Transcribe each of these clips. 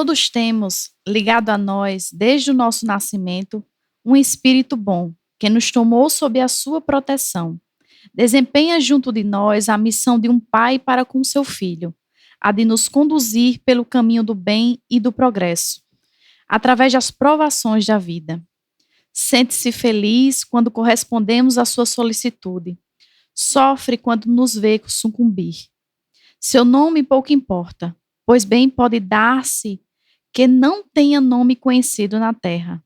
Todos temos, ligado a nós, desde o nosso nascimento, um espírito bom, que nos tomou sob a sua proteção. Desempenha junto de nós a missão de um pai para com seu filho, a de nos conduzir pelo caminho do bem e do progresso, através das provações da vida. Sente-se feliz quando correspondemos à sua solicitude. Sofre quando nos vê sucumbir. Seu nome pouco importa, pois bem pode dar-se que não tenha nome conhecido na terra.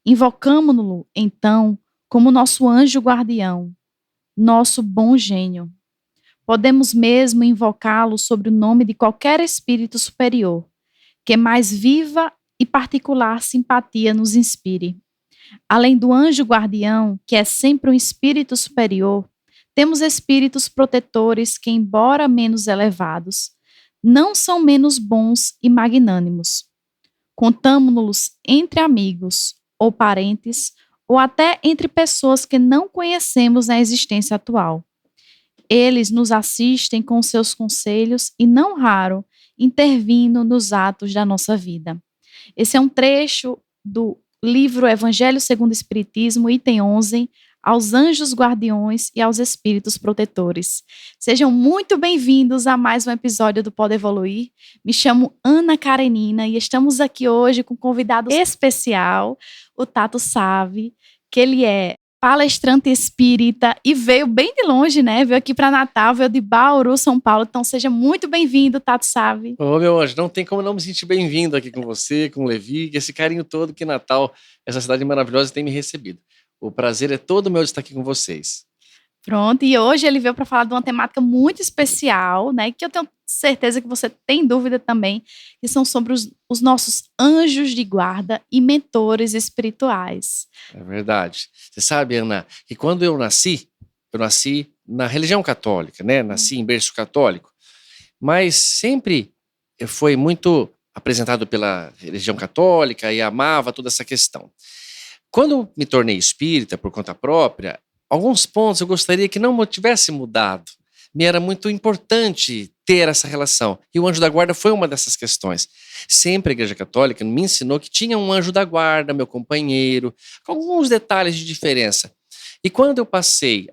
Invocamo-lo, então, como nosso anjo guardião, nosso bom gênio. Podemos mesmo invocá-lo sobre o nome de qualquer espírito superior, que mais viva e particular simpatia nos inspire. Além do anjo guardião, que é sempre um espírito superior, temos espíritos protetores que, embora menos elevados, não são menos bons e magnânimos. Contamo-los entre amigos, ou parentes, ou até entre pessoas que não conhecemos na existência atual. Eles nos assistem com seus conselhos e, não raro, intervindo nos atos da nossa vida. Esse é um trecho do livro Evangelho segundo o Espiritismo, item 11, aos anjos guardiões e aos espíritos protetores. Sejam muito bem-vindos a mais um episódio do Pode Evoluir. Me chamo Ana Karenina e estamos aqui hoje com um convidado especial, o Tato Savvi, que ele é palestrante espírita e veio bem de longe, né? Veio aqui para Natal, veio de Bauru, São Paulo. Então seja muito bem-vindo, Tato Savvi. Ô, meu anjo, não tem como não me sentir bem-vindo aqui com você, com o Levi, esse carinho todo que Natal, essa cidade maravilhosa, tem me recebido. O prazer é todo meu de estar aqui com vocês. Pronto, e hoje ele veio para falar de uma temática muito especial, né? Que eu tenho certeza que você tem dúvida também, que são sobre os nossos anjos de guarda e mentores espirituais. É verdade. Você sabe, Ana, que quando eu nasci na religião católica, né? Nasci em berço católico, mas sempre foi muito apresentado pela religião católica e amava toda essa questão. Quando me tornei espírita por conta própria, alguns pontos eu gostaria que não tivesse mudado. Me era muito importante ter essa relação. E o anjo da guarda foi uma dessas questões. Sempre a Igreja Católica me ensinou que tinha um anjo da guarda, meu companheiro, com alguns detalhes de diferença. E quando eu passei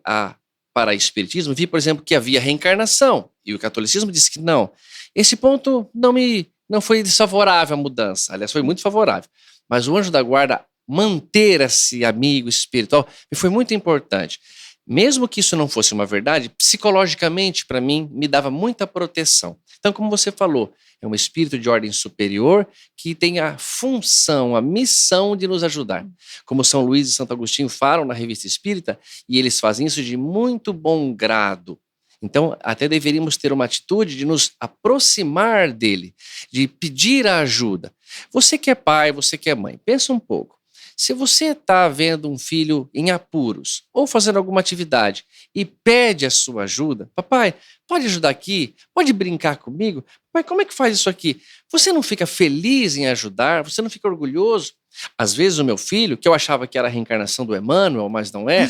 para o Espiritismo, vi, por exemplo, que havia reencarnação. E o catolicismo disse que não. Esse ponto não foi desfavorável à mudança. Aliás, foi muito favorável. Mas o anjo da guarda, manter esse amigo espiritual, me foi muito importante. Mesmo que isso não fosse uma verdade, psicologicamente, para mim, me dava muita proteção. Então, como você falou, é um espírito de ordem superior que tem a função, a missão de nos ajudar. Como São Luís e Santo Agostinho falam na Revista Espírita, e eles fazem isso de muito bom grado. Então, até deveríamos ter uma atitude de nos aproximar dele, de pedir a ajuda. Você que é pai, você que é mãe, pensa um pouco. Se você está vendo um filho em apuros ou fazendo alguma atividade e pede a sua ajuda, papai, pode ajudar aqui? Pode brincar comigo? Papai, como é que faz isso aqui? Você não fica feliz em ajudar? Você não fica orgulhoso? Às vezes o meu filho, que eu achava que era a reencarnação do Emmanuel, mas não é,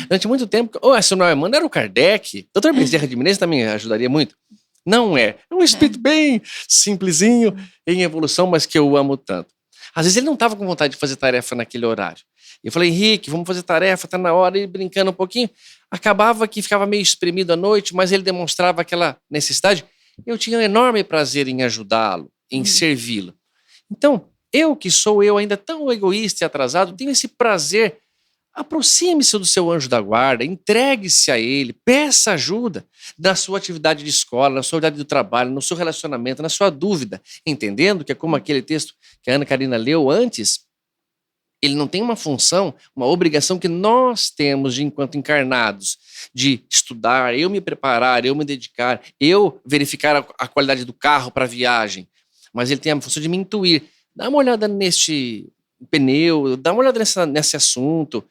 durante muito tempo, se não é o Emmanuel, era o Kardec. Dr. Bezerra de Menezes também ajudaria muito. Não é. É um espírito bem simplesinho, em evolução, mas que eu amo tanto. Às vezes ele não estava com vontade de fazer tarefa naquele horário. Eu falei, Henrique, vamos fazer tarefa, está na hora, ele brincando um pouquinho. Acabava que ficava meio espremido à noite, mas ele demonstrava aquela necessidade. Eu tinha um enorme prazer em ajudá-lo, em servi-lo. Então, eu que sou ainda tão egoísta e atrasado, tenho esse prazer. Aproxime-se do seu anjo da guarda, entregue-se a ele, peça ajuda na sua atividade de escola, na sua atividade do trabalho, no seu relacionamento, na sua dúvida, entendendo que é como aquele texto que a Ana Karina leu antes, ele não tem uma função, uma obrigação que nós temos de, enquanto encarnados, de estudar, eu me preparar, eu me dedicar, eu verificar a qualidade do carro para a viagem, mas ele tem a função de me intuir. Dá uma olhada neste pneu, dá uma olhada nesse assunto.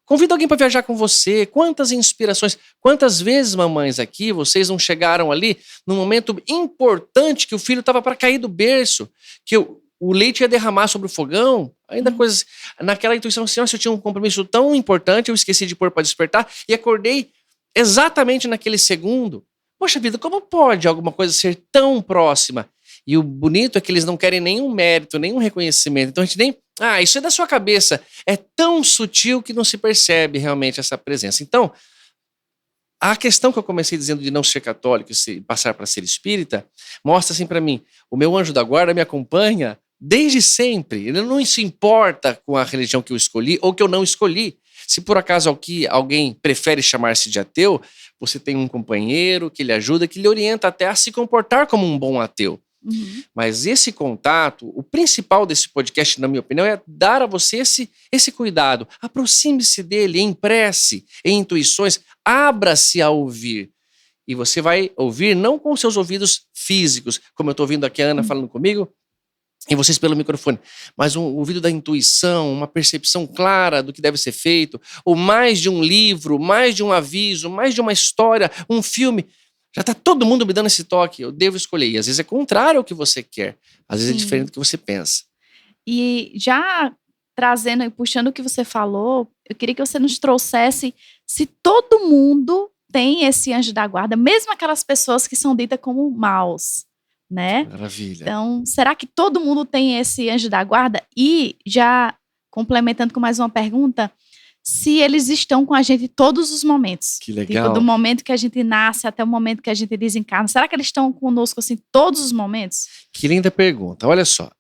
Convida alguém para viajar com você. Quantas inspirações, quantas vezes, mamães, aqui, vocês não chegaram ali num momento importante que o filho estava para cair do berço, que o leite ia derramar sobre o fogão, ainda coisas, naquela intuição assim, se eu tinha um compromisso tão importante, eu esqueci de pôr para despertar e acordei exatamente naquele segundo. Poxa vida, como pode alguma coisa ser tão próxima? E o bonito é que eles não querem nenhum mérito, nenhum reconhecimento. Então a gente nem... isso é da sua cabeça. É tão sutil que não se percebe realmente essa presença. Então, a questão que eu comecei dizendo de não ser católico e passar para ser espírita, mostra assim para mim, o meu anjo da guarda me acompanha desde sempre. Ele não se importa com a religião que eu escolhi ou que eu não escolhi. Se por acaso alguém prefere chamar-se de ateu, você tem um companheiro que lhe ajuda, que lhe orienta até a se comportar como um bom ateu. Uhum. Mas esse contato, o principal desse podcast, na minha opinião, é dar a você esse cuidado. Aproxime-se dele em prece, em intuições, abra-se a ouvir. E você vai ouvir não com seus ouvidos físicos, como eu estou ouvindo aqui a Ana falando comigo, e vocês pelo microfone, mas um ouvido da intuição, uma percepção clara do que deve ser feito, ou mais de um livro, mais de um aviso, mais de uma história, um filme. Já está todo mundo me dando esse toque, eu devo escolher. E às vezes é contrário ao que você quer, às vezes é diferente do que você pensa. E já trazendo e puxando o que você falou, eu queria que você nos trouxesse se todo mundo tem esse anjo da guarda, mesmo aquelas pessoas que são ditas como maus, né? Maravilha. Então, será que todo mundo tem esse anjo da guarda? E já complementando com mais uma pergunta, se eles estão com a gente em todos os momentos. Que legal. Tipo, do momento que a gente nasce até o momento que a gente desencarna. Será que eles estão conosco assim todos os momentos? Que linda pergunta. Olha só,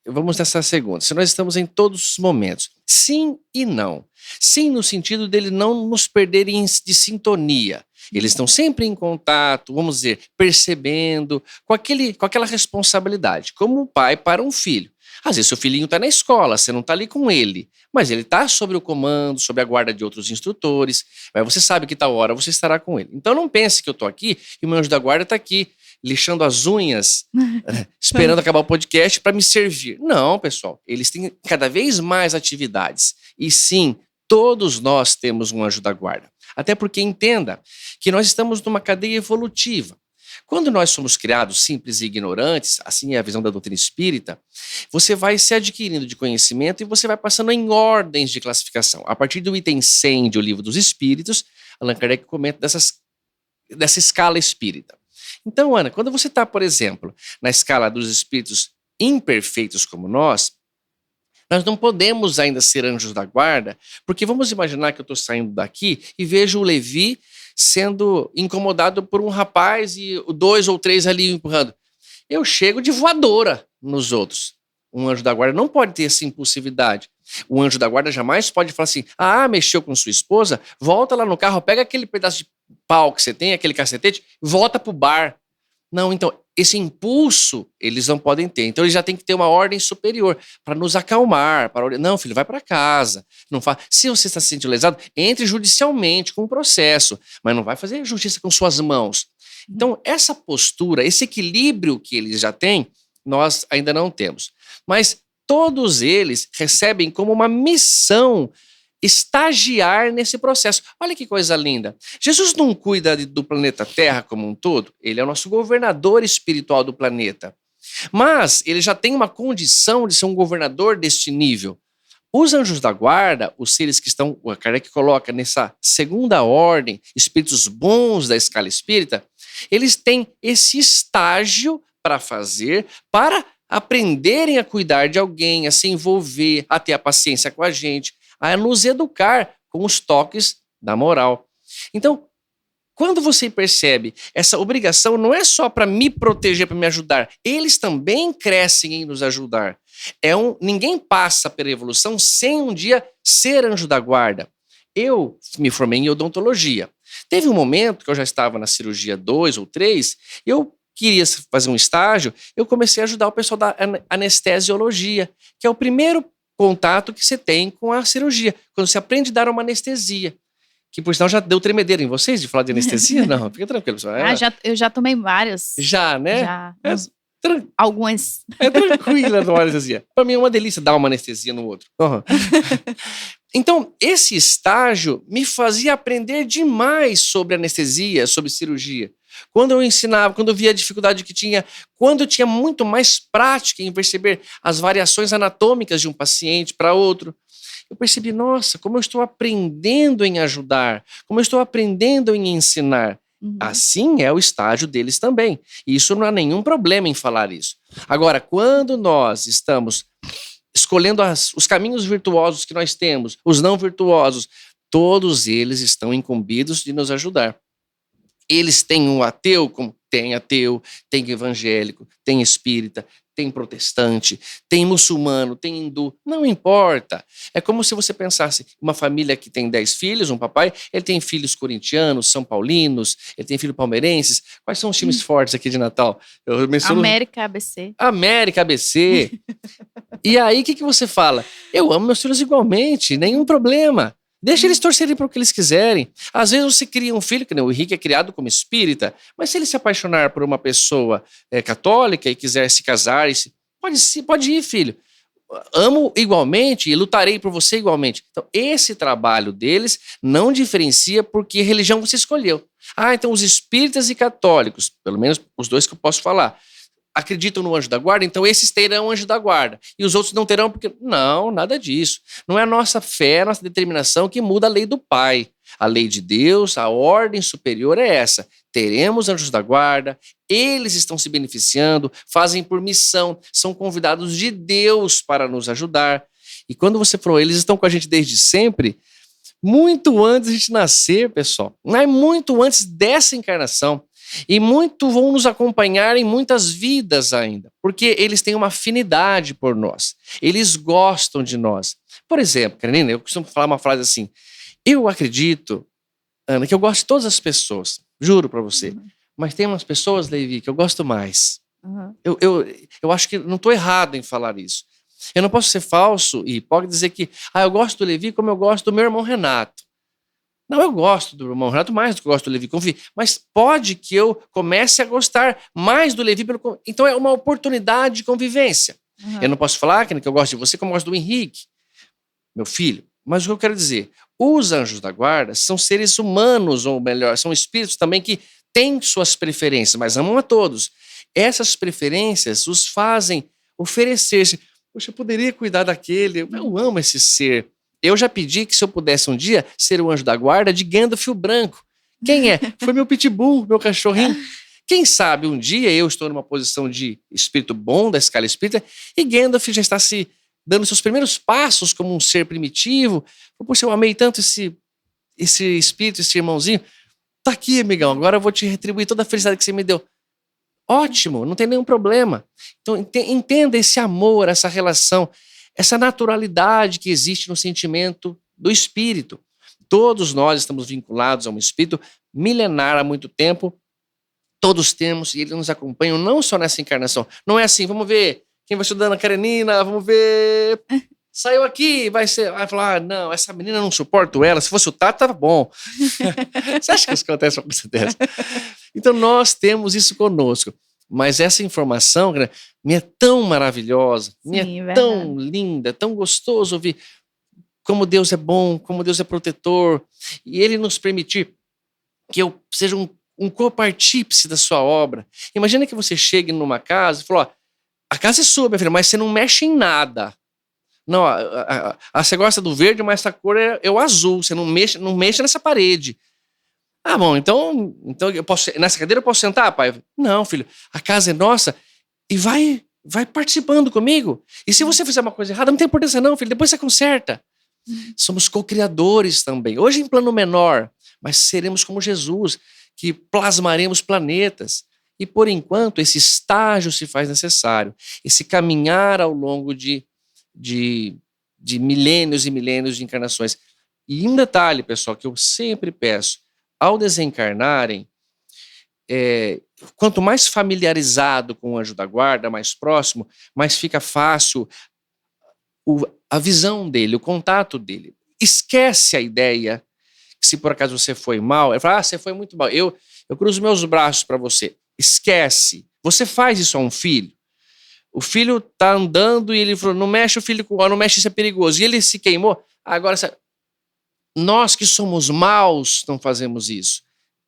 vamos nessa segunda, se nós estamos em todos os momentos, sim e não. Sim, no sentido dele não nos perderem de sintonia. Eles estão sempre em contato, vamos dizer, percebendo, com aquela responsabilidade, como um pai para um filho. Às vezes seu filhinho está na escola, você não está ali com ele, mas ele está sob o comando, sob a guarda de outros instrutores, mas você sabe que tal hora você estará com ele. Então não pense que eu estou aqui e o meu anjo da guarda está aqui, lixando as unhas, esperando acabar o podcast para me servir. Não, pessoal, eles têm cada vez mais atividades. E sim, todos nós temos um anjo da guarda. Até porque entenda que nós estamos numa cadeia evolutiva. Quando nós somos criados simples e ignorantes, assim é a visão da doutrina espírita, você vai se adquirindo de conhecimento e você vai passando em ordens de classificação. A partir do item 100 do Livro dos Espíritos, Allan Kardec comenta dessa escala espírita. Então, Ana, quando você está, por exemplo, na escala dos espíritos imperfeitos como nós não podemos ainda ser anjos da guarda, porque vamos imaginar que eu estou saindo daqui e vejo o Levi sendo incomodado por um rapaz e 2 ou 3 ali empurrando. Eu chego de voadora nos outros. Um anjo da guarda não pode ter essa impulsividade. O anjo da guarda jamais pode falar assim, mexeu com sua esposa, volta lá no carro, pega aquele pedaço de pau que você tem, aquele cacetete, volta pro bar. Não, então, esse impulso eles não podem ter. Então, eles já têm que ter uma ordem superior para nos acalmar. Não, filho, vai para casa. Não fa... Se você está se sentindo lesado, entre judicialmente com o processo, mas não vai fazer justiça com suas mãos. Então, essa postura, esse equilíbrio que eles já têm, nós ainda não temos. Mas todos eles recebem como uma missão estagiar nesse processo. Olha que coisa linda. Jesus não cuida do planeta Terra como um todo, ele é o nosso governador espiritual do planeta. Mas ele já tem uma condição de ser um governador deste nível. Os anjos da guarda, os seres que estão, o Kardec coloca nessa segunda ordem, espíritos bons da escala espírita, eles têm esse estágio para fazer, para aprenderem a cuidar de alguém, a se envolver, a ter a paciência com a gente, a nos educar com os toques da moral. Então, quando você percebe essa obrigação, não é só para me proteger, para me ajudar, eles também crescem em nos ajudar. Ninguém passa pela evolução sem um dia ser anjo da guarda. Eu me formei em odontologia. Teve um momento que eu já estava na cirurgia 2 ou 3, eu queria fazer um estágio, eu comecei a ajudar o pessoal da anestesiologia, que é o primeiro contato que você tem com a cirurgia, quando você aprende a dar uma anestesia. Que, por sinal, já deu tremedeira em vocês de falar de anestesia? Não, fica tranquilo, pessoal. Eu já tomei vários. Já, né? Já. Algumas. É tranquila tomar anestesia. Para mim é uma delícia dar uma anestesia no outro. Uhum. Então, esse estágio me fazia aprender demais sobre anestesia, sobre cirurgia. Quando eu ensinava, quando eu via a dificuldade que tinha, quando eu tinha muito mais prática em perceber as variações anatômicas de um paciente para outro, eu percebi, nossa, como eu estou aprendendo em ajudar, como eu estou aprendendo em ensinar. Assim é o estágio deles também. E isso não há nenhum problema em falar isso. Agora, quando nós estamos escolhendo os caminhos virtuosos que nós temos, os não virtuosos, todos eles estão incumbidos de nos ajudar. Eles têm um ateu, como tem ateu, tem evangélico, tem espírita, tem protestante, tem muçulmano, tem hindu, não importa. É como se você pensasse, uma família que tem 10 filhos, um papai, ele tem filhos corintianos, são paulinos, ele tem filhos palmeirenses. Quais são os times fortes aqui de Natal? Eu menciono... América ABC. América ABC. E aí, o que você fala? Eu amo meus filhos igualmente, nenhum problema. Deixa eles torcerem para o que eles quiserem. Às vezes você cria um filho, que nem o Henrique é criado como espírita, mas se ele se apaixonar por uma pessoa católica e quiser se casar, pode ir, filho. Amo igualmente e lutarei por você igualmente. Então, esse trabalho deles não diferencia por que religião você escolheu. Então os espíritas e católicos, pelo menos os dois que eu posso falar, acreditam no anjo da guarda, então esses terão anjo da guarda. E os outros não terão porque... Não, nada disso. Não é a nossa fé, a nossa determinação que muda a lei do Pai. A lei de Deus, a ordem superior é essa. Teremos anjos da guarda, eles estão se beneficiando, fazem por missão, são convidados de Deus para nos ajudar. E quando você falou, eles estão com a gente desde sempre, muito antes de a gente nascer, pessoal. Muito antes dessa encarnação. E muito vão nos acompanhar em muitas vidas ainda, porque eles têm uma afinidade por nós, eles gostam de nós. Por exemplo, Karenina, eu costumo falar uma frase assim, eu acredito, Ana, que eu gosto de todas as pessoas, juro pra você, mas tem umas pessoas, Levi, que eu gosto mais. Eu acho que não estou errado em falar isso. Eu não posso ser falso e pode dizer que eu gosto do Levi como eu gosto do meu irmão Renato. Não, eu gosto do irmão Renato mais do que eu gosto do Levi, confie. Mas pode que eu comece a gostar mais do Levi. Então é uma oportunidade de convivência. Eu não posso falar que eu gosto de você como eu gosto do Henrique, meu filho. Mas o que eu quero dizer, os anjos da guarda são seres humanos, ou melhor, são espíritos também que têm suas preferências, mas amam a todos. Essas preferências os fazem oferecer-se. Poxa, eu poderia cuidar daquele, eu amo esse ser. Eu já pedi que se eu pudesse um dia ser o anjo da guarda de Gandalf o Branco. Quem é? Foi meu pitbull, meu cachorrinho. Quem sabe um dia eu estou numa posição de espírito bom da escala espírita e Gandalf já está se dando seus primeiros passos como um ser primitivo. Poxa, eu amei tanto esse espírito, esse irmãozinho. Tá aqui, amigão, agora eu vou te retribuir toda a felicidade que você me deu. Ótimo, não tem nenhum problema. Então entenda esse amor, essa relação, essa naturalidade que existe no sentimento do espírito. Todos nós estamos vinculados a um espírito milenar há muito tempo, todos temos, e ele nos acompanha não só nessa encarnação. Não é assim, vamos ver quem vai estudando a Karenina, vamos ver, saiu aqui, vai falar, não, essa menina não suporto ela, se fosse o Tato, tava bom. Você acha que isso acontece uma coisa dessa? Então nós temos isso conosco. Mas essa informação me é tão maravilhosa, me é tão linda, tão gostoso ouvir como Deus é bom, como Deus é protetor, e Ele nos permitir que eu seja um copartícipe da sua obra. Imagina que você chegue numa casa e fala, a casa é sua, minha filha, mas você não mexe em nada. Não, você gosta do verde, mas essa cor é o azul, você não mexe nessa parede. Bom, então eu posso, nessa cadeira eu posso sentar, pai? Não, filho, a casa é nossa e vai participando comigo. E se você fizer uma coisa errada, não tem importância não, filho, depois você conserta. Somos co-criadores também, hoje em plano menor, mas seremos como Jesus, que plasmaremos planetas. E por enquanto esse estágio se faz necessário, esse caminhar ao longo de milênios e milênios de encarnações. E um detalhe, pessoal, que eu sempre peço, ao desencarnarem, quanto mais familiarizado com o anjo da guarda, mais próximo, mais fica fácil a visão dele, o contato dele. Esquece a ideia que se por acaso você foi mal, ele fala, você foi muito mal, eu cruzo meus braços para você. Esquece. Você faz isso a um filho. O filho tá andando e ele falou, não mexe o filho, não mexe, isso é perigoso. E ele se queimou. Agora, nós que somos maus não fazemos isso.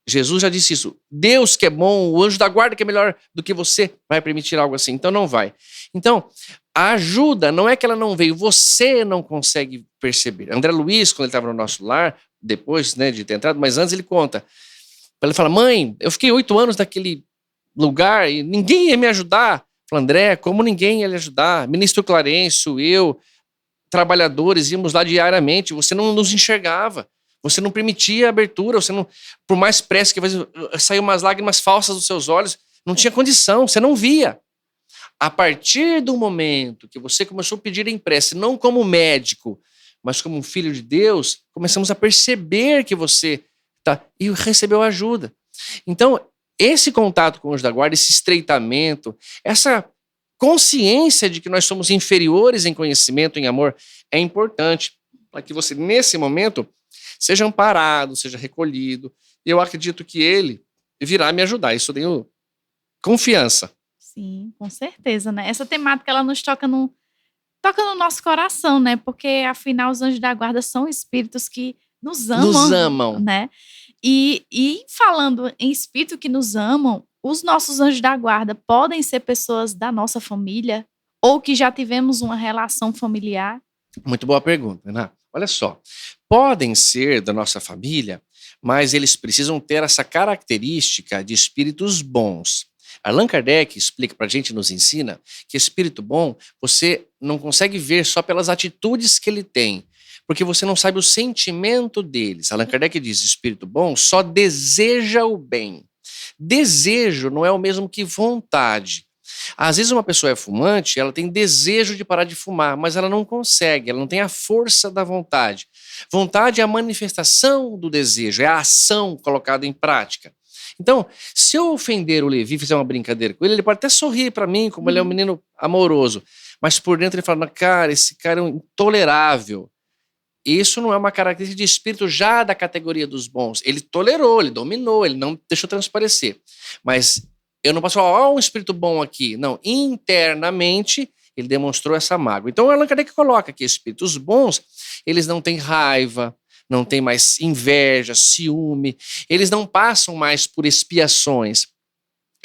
Jesus já disse isso. Deus que é bom, o anjo da guarda que é melhor do que você, vai permitir algo assim. Então não vai. Então, a ajuda não é que ela não veio, você não consegue perceber. André Luiz, quando ele estava no nosso lar, depois de ter entrado, mas antes ele conta. Ela fala, mãe, eu fiquei 8 anos naquele lugar e ninguém ia me ajudar. Fala, André, como ninguém ia lhe ajudar? Ministro Clarencio, eu, trabalhadores, íamos lá diariamente, você não nos enxergava, você não permitia a abertura, você não, por mais pressa que saiu umas lágrimas falsas dos seus olhos, não tinha condição, você não via. A partir do momento que você começou a pedir em prece, não como médico, mas como um filho de Deus, começamos a perceber que você e recebeu ajuda. Então, esse contato com o anjo da guarda, esse estreitamento, essa consciência de que nós somos inferiores em conhecimento, em amor, é importante para que você, nesse momento, seja amparado, seja recolhido. E eu acredito que ele virá me ajudar. Isso eu tenho confiança. Sim, com certeza, né? Essa temática, ela nos toca no nosso coração, né? Porque, afinal, os anjos da guarda são espíritos que nos amam, né? E falando em espírito que nos amam, os nossos anjos da guarda podem ser pessoas da nossa família ou que já tivemos uma relação familiar? Muito boa pergunta, Ana. Olha só, podem ser da nossa família, mas eles precisam ter essa característica de espíritos bons. Allan Kardec explica pra gente, nos ensina, que espírito bom você não consegue ver só pelas atitudes que ele tem, porque você não sabe o sentimento deles. Allan Kardec diz, espírito bom só deseja o bem. Desejo não é o mesmo que vontade. Às vezes uma pessoa é fumante, ela tem desejo de parar de fumar, mas ela não consegue, ela não tem a força da vontade. Vontade é a manifestação do desejo, é a ação colocada em prática. Então, se eu ofender o Levi, fizer uma brincadeira com ele pode até sorrir para mim, como ele é um menino amoroso, mas por dentro ele fala, cara, esse cara é um intolerável. Isso não é uma característica de espírito já da categoria dos bons. Ele tolerou, ele dominou, ele não deixou transparecer. Mas eu não posso falar, ó, um espírito bom aqui. Não, internamente ele demonstrou essa mágoa. Então, Allan Kardec coloca que espíritos bons, eles não têm raiva, não têm mais inveja, ciúme, eles não passam mais por expiações.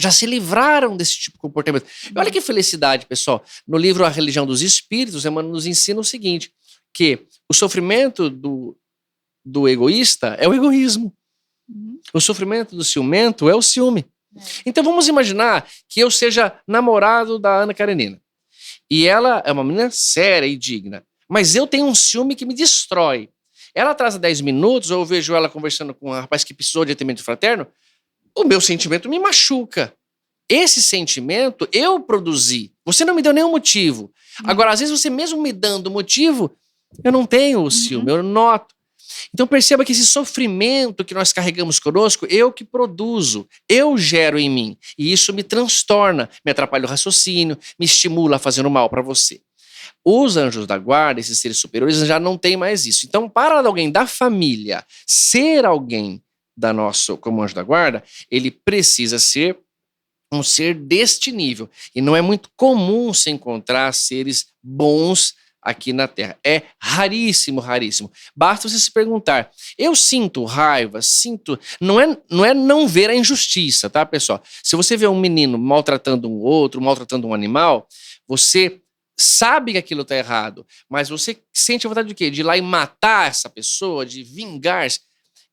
Já se livraram desse tipo de comportamento. E olha que felicidade, pessoal. No livro A Religião dos Espíritos, Emmanuel nos ensina o seguinte, que o sofrimento do egoísta é o egoísmo. O sofrimento do ciumento é o ciúme. Então vamos imaginar que eu seja namorado da Ana Karenina. E ela é uma menina séria e digna. Mas eu tenho um ciúme que me destrói. Ela atrasa 10 minutos, ou eu vejo ela conversando com um rapaz que precisou de atendimento fraterno, o meu sentimento me machuca. Esse sentimento eu produzi. Você não me deu nenhum motivo. Agora, às vezes você mesmo me dando motivo, eu não tenho o ciúme, eu noto. Então perceba que esse sofrimento que nós carregamos conosco, eu que produzo, eu gero em mim. E isso me transtorna, me atrapalha o raciocínio, me estimula a fazer o mal para você. Os anjos da guarda, esses seres superiores, já não têm mais isso. Então, para alguém da família ser alguém da nossa, como anjo da guarda, ele precisa ser um ser deste nível. E não é muito comum se encontrar seres bons aqui na Terra. É raríssimo, raríssimo. Basta você se perguntar, eu sinto raiva, não é não ver a injustiça, tá, pessoal? Se você vê um menino maltratando um outro, maltratando um animal, você sabe que aquilo está errado, mas você sente a vontade de quê? De ir lá e matar essa pessoa, de vingar-se.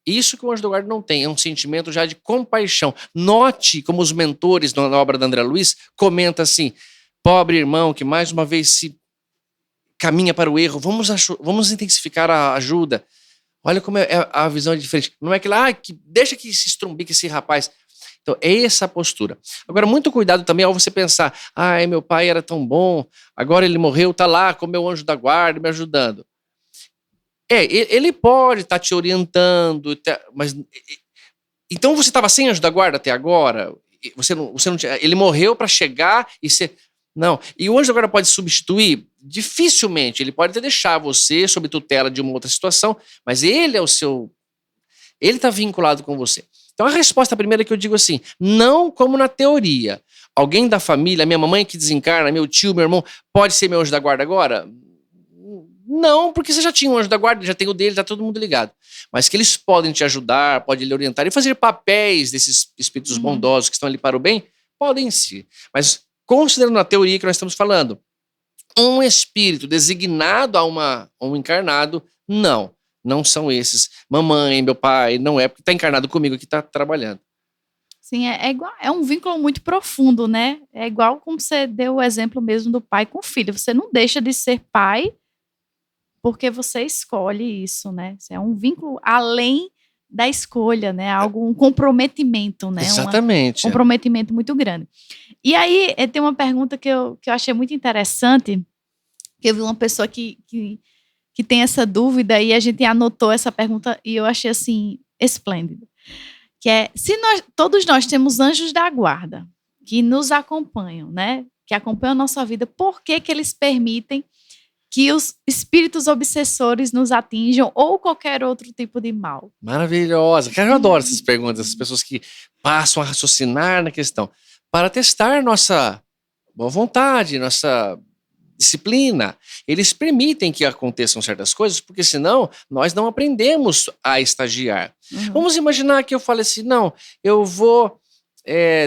Isso que o anjo da guarda não tem, é um sentimento já de compaixão. Note como os mentores na obra da André Luiz comentam assim, pobre irmão que mais uma vez se caminha para o erro, vamos intensificar a ajuda. Olha como a visão é diferente. Não é que lá, deixa que se estrumbique esse rapaz. Então, é essa a postura. Agora, muito cuidado também ao você pensar, ai, meu pai era tão bom, agora ele morreu, tá lá com o meu anjo da guarda me ajudando. Ele pode estar te orientando, mas... Então você estava sem anjo da guarda até agora? Você não tinha, ele morreu para chegar e ser... Não. E o anjo da guarda pode substituir? Dificilmente. Ele pode até deixar você sob tutela de uma outra situação, mas ele é o seu... Ele está vinculado com você. Então a resposta primeira é que eu digo assim, não como na teoria. Alguém da família, minha mamãe que desencarna, meu tio, meu irmão, pode ser meu anjo da guarda agora? Não, porque você já tinha um anjo da guarda, já tem o dele, tá todo mundo ligado. Mas que eles podem te ajudar, podem lhe orientar e fazer papéis desses espíritos bondosos que estão ali para o bem, podem sim. Mas considerando a teoria que nós estamos falando, um espírito designado a um encarnado, não não são esses. Mamãe, meu pai, não é, porque está encarnado comigo que está trabalhando. Sim, é igual, é um vínculo muito profundo, né? É igual como você deu o exemplo mesmo do pai com o filho. Você não deixa de ser pai porque você escolhe isso, né? É um vínculo além da escolha, né? Um comprometimento, né? Um Exatamente. comprometimento muito grande. E aí, tem uma pergunta que eu achei muito interessante, que eu vi uma pessoa que tem essa dúvida e a gente anotou essa pergunta e eu achei, assim, esplêndido. Que é, se todos nós temos anjos da guarda que nos acompanham, né? Que acompanham a nossa vida, por que eles permitem que os espíritos obsessores nos atinjam ou qualquer outro tipo de mal? Maravilhosa. Cara, eu adoro essas perguntas, essas pessoas que passam a raciocinar na questão para testar nossa boa vontade, nossa disciplina. Eles permitem que aconteçam certas coisas, porque senão nós não aprendemos a estagiar. Vamos imaginar que eu fale assim, não, eu vou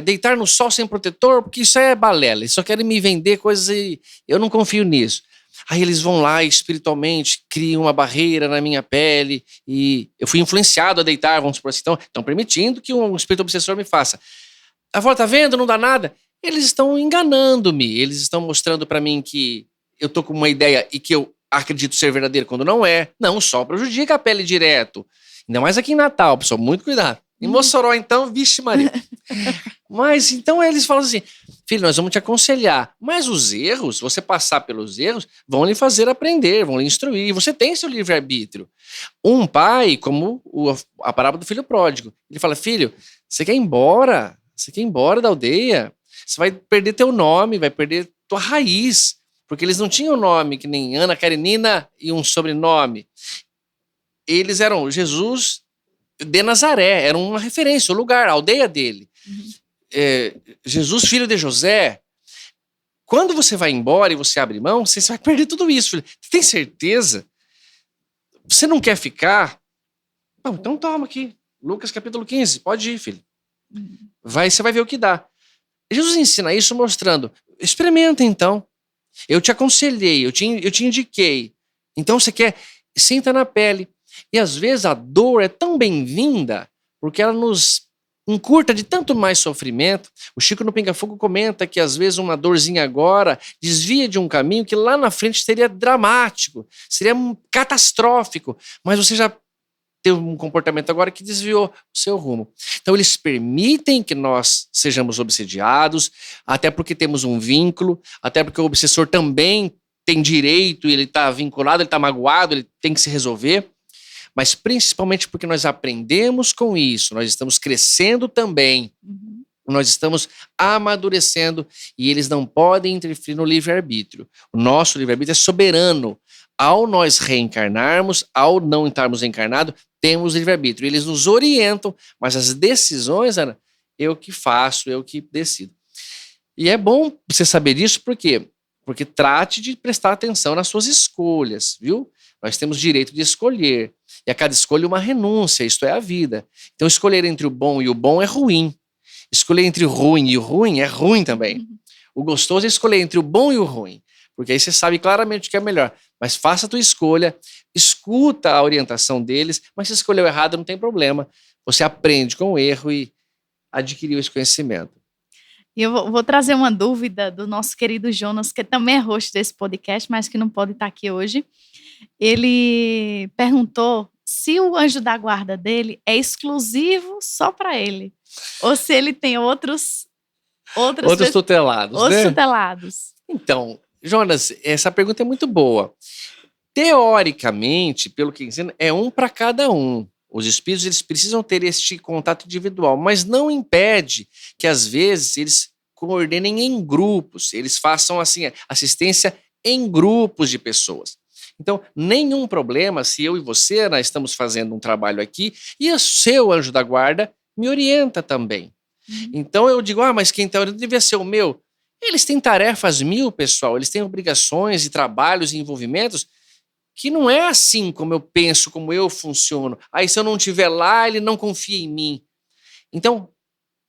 deitar no sol sem protetor, porque isso é balela, eles só querem me vender coisas e eu não confio nisso. Aí eles vão lá e espiritualmente criam uma barreira na minha pele e eu fui influenciado a deitar, vamos supor assim, então estão permitindo que um espírito obsessor me faça. Avó, tá vendo? Não dá nada. Eles estão enganando-me, eles estão mostrando para mim que eu tô com uma ideia e que eu acredito ser verdadeiro quando não é. Não, o sol prejudica a pele direto. Ainda mais aqui em Natal, pessoal, muito cuidado. Em Mossoró, então, vixe Maria. Mas, então, eles falam assim, filho, nós vamos te aconselhar, mas os erros, você passar pelos erros, vão lhe fazer aprender, vão lhe instruir, você tem seu livre-arbítrio. Um pai, como a parábola do filho pródigo, ele fala, filho, você quer ir embora? Você quer ir embora da aldeia? Você vai perder teu nome, vai perder tua raiz, porque eles não tinham nome, que nem Ana Karenina e um sobrenome. Eles eram Jesus de Nazaré, era uma referência, o lugar, a aldeia dele. Jesus, filho de José. Quando você vai embora e você abre mão, você vai perder tudo isso, filho. Você tem certeza? Você não quer ficar? Bom, então toma aqui, Lucas capítulo 15, pode ir, filho. Você vai ver o que dá. Jesus ensina isso mostrando, experimenta então. Eu te aconselhei, eu te indiquei. Então você quer, sinta na pele. E às vezes a dor é tão bem-vinda, porque ela nos encurta de tanto mais sofrimento. O Chico no Pinga Fogo comenta que às vezes uma dorzinha agora desvia de um caminho que lá na frente seria dramático, seria catastrófico, mas você já teve um comportamento agora que desviou o seu rumo. Então eles permitem que nós sejamos obsediados, até porque temos um vínculo, até porque o obsessor também tem direito, ele está vinculado, ele está magoado, ele tem que se resolver, mas principalmente porque nós aprendemos com isso, nós estamos crescendo também, nós estamos amadurecendo e eles não podem interferir no livre-arbítrio. O nosso livre-arbítrio é soberano. Ao nós reencarnarmos, ao não estarmos encarnados, temos livre-arbítrio. Eles nos orientam, mas as decisões, Ana, eu que faço, eu que decido. E é bom você saber disso, por quê? Porque trate de prestar atenção nas suas escolhas, viu? Nós temos direito de escolher. E a cada escolha uma renúncia, isto é a vida. Então escolher entre o bom e o bom é ruim. Escolher entre o ruim e o ruim é ruim também. O gostoso é escolher entre o bom e o ruim, porque aí você sabe claramente o que é melhor. Mas faça a tua escolha, escuta a orientação deles, mas se escolheu errado não tem problema. Você aprende com o erro e adquiriu esse conhecimento. E eu vou trazer uma dúvida do nosso querido Jonas, que também é host desse podcast, mas que não pode estar aqui hoje. Ele perguntou se o anjo da guarda dele é exclusivo só para ele, ou se ele tem outros tutelados, outros né? tutelados. Então, Jonas, essa pergunta é muito boa. Teoricamente, pelo que ensina, é um para cada um. Os espíritos eles precisam ter este contato individual, mas não impede que às vezes eles coordenem em grupos, eles façam assim assistência em grupos de pessoas. Então, nenhum problema se eu e você nós estamos fazendo um trabalho aqui e o seu anjo da guarda me orienta também. Então eu digo, mas quem está orientando devia ser o meu. Eles têm tarefas mil, pessoal, eles têm obrigações e trabalhos e envolvimentos que não é assim como eu penso, como eu funciono. Aí se eu não estiver lá, ele não confia em mim. Então,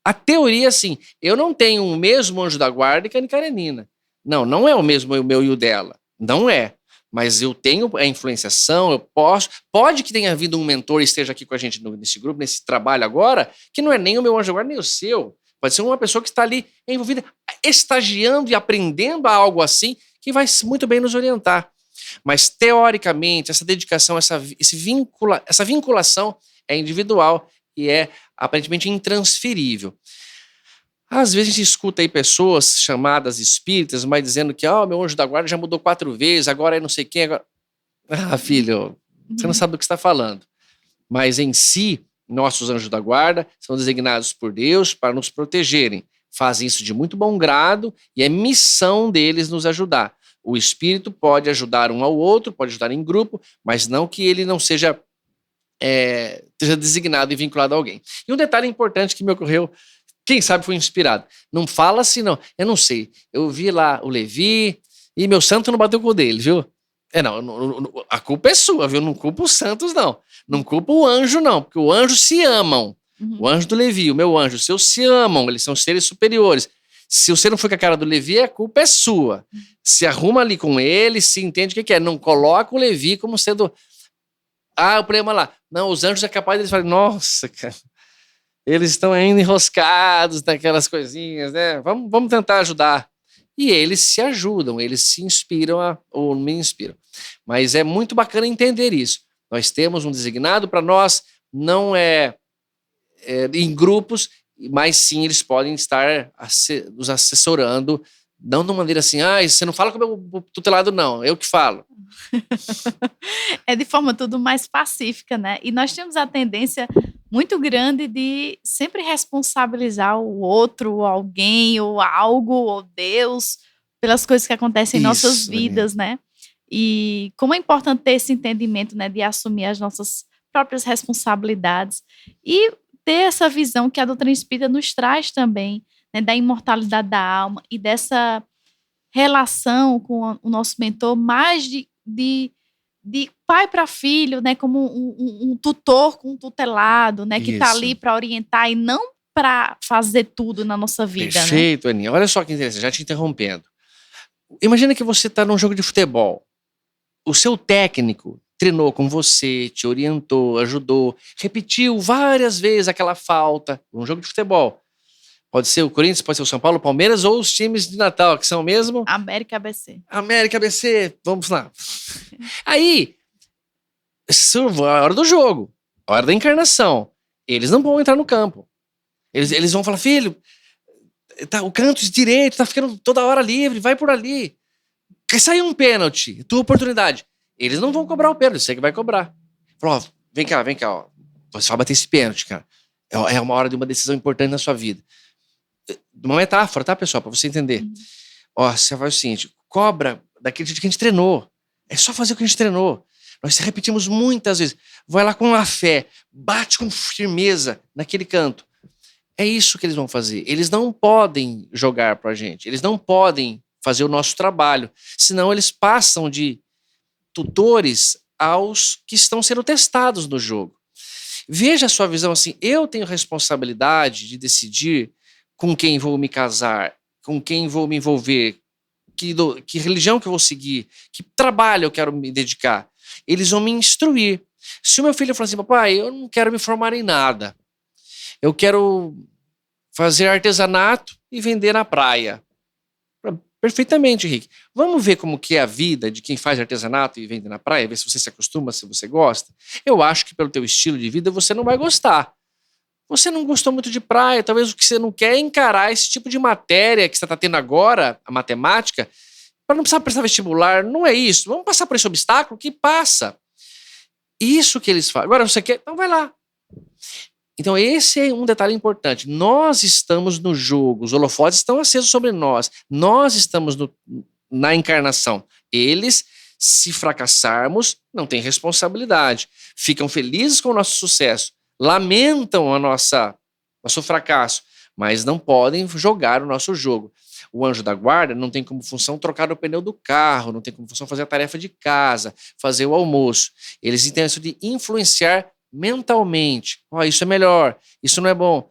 a teoria é assim, eu não tenho o mesmo anjo da guarda que a Ana Karenina. Não é o mesmo o meu e o dela. Não é. mas eu tenho a influenciação, eu posso. Pode que tenha havido um mentor e esteja aqui com a gente nesse grupo, nesse trabalho agora, que não é nem o meu anjo da guarda, nem o seu. Pode ser uma pessoa que está ali envolvida, estagiando e aprendendo a algo assim, que vai muito bem nos orientar. Mas, teoricamente, essa dedicação, essa vinculação é individual e é aparentemente intransferível. Às vezes a gente escuta aí pessoas chamadas espíritas, mas dizendo que meu anjo da guarda já mudou 4 vezes, agora é não sei quem. Agora... filho, você não sabe do que está falando. Mas em si, nossos anjos da guarda são designados por Deus para nos protegerem. Fazem isso de muito bom grado e é missão deles nos ajudar. O espírito pode ajudar um ao outro, pode ajudar em grupo, mas não que ele não seja designado e vinculado a alguém. E um detalhe importante que me ocorreu, quem sabe foi inspirado. Não fala assim, não. Eu não sei. Eu vi lá o Levi e meu santo não bateu com o dele, viu? A culpa é sua, viu? Não culpa os santos, não. Não culpa o anjo, não. Porque o anjo se amam. O anjo do Levi, o meu anjo, os seus se amam. Eles são seres superiores. Se você não foi com a cara do Levi, a culpa é sua. Se arruma ali com ele, se entende o que é. Não coloca o Levi como sendo... o problema lá. Não, os anjos é capaz de eles falarem, nossa, cara, eles estão ainda enroscados naquelas coisinhas, né? Vamos tentar ajudar. E eles se ajudam, eles se inspiram ou me inspiram. Mas é muito bacana entender isso. Nós temos um designado para nós, não é em grupos, mas sim eles podem estar nos assessorando, não de uma maneira assim, você não fala com o meu tutelado, não, eu que falo. É de forma tudo mais pacífica, né? E nós temos a tendência muito grande de sempre responsabilizar o outro, ou alguém, ou algo, ou Deus, pelas coisas que acontecem em nossas vidas, né? E como é importante ter esse entendimento, né, de assumir as nossas próprias responsabilidades e ter essa visão que a doutrina espírita nos traz também, né, da imortalidade da alma e dessa relação com o nosso mentor mais de pai para filho, né, como um tutor com um tutelado, né, que está ali para orientar e não para fazer tudo na nossa vida. Perfeito, né? Aninha. Olha só que interessante, já te interrompendo. Imagina que você está num jogo de futebol. O seu técnico treinou com você, te orientou, ajudou, repetiu várias vezes aquela falta. Um jogo de futebol. Pode ser o Corinthians, pode ser o São Paulo, o Palmeiras ou os times de Natal, que são mesmo... América ABC. América ABC, vamos lá. Aí, a hora do jogo, a hora da encarnação, eles não vão entrar no campo. Eles vão falar, filho, o canto direito tá ficando toda hora livre, vai por ali. Quer sair um pênalti, tua oportunidade. Eles não vão cobrar o pênalti, você que vai cobrar. Falou, vem cá, ó. Você vai bater esse pênalti, cara. É uma hora de uma decisão importante na sua vida. Uma metáfora, tá, pessoal? Pra você entender. Você faz o seguinte, cobra daquele jeito que a gente treinou. É só fazer o que a gente treinou. Nós repetimos muitas vezes. Vai lá com a fé, bate com firmeza naquele canto. É isso que eles vão fazer. Eles não podem jogar pra gente. Eles não podem fazer o nosso trabalho. Senão eles passam de tutores aos que estão sendo testados no jogo. Veja a sua visão assim, eu tenho responsabilidade de decidir com quem vou me casar, com quem vou me envolver, que religião que eu vou seguir, que trabalho eu quero me dedicar. Eles vão me instruir. Se o meu filho falar assim, papai, eu não quero me formar em nada, eu quero fazer artesanato e vender na praia. Perfeitamente, Henrique. Vamos ver como que é a vida de quem faz artesanato e vende na praia, ver se você se acostuma, se você gosta. Eu acho que pelo teu estilo de vida você não vai gostar. Você não gostou muito de praia, talvez o que você não quer é encarar esse tipo de matéria que você está tendo agora, a matemática, para não precisar prestar vestibular. Não é isso. Vamos passar por esse obstáculo que passa. Isso que eles fazem. Agora você quer? Então vai lá. Então esse é um detalhe importante. Nós estamos no jogo, os holofotes estão acesos sobre nós. Nós estamos na encarnação. Eles, se fracassarmos, não têm responsabilidade. Ficam felizes com o nosso sucesso. Lamentam nosso fracasso, mas não podem jogar o nosso jogo. O anjo da guarda não tem como função trocar o pneu do carro, não tem como função fazer a tarefa de casa, fazer o almoço. Eles têm isso de influenciar mentalmente. Isso é melhor, isso não é bom.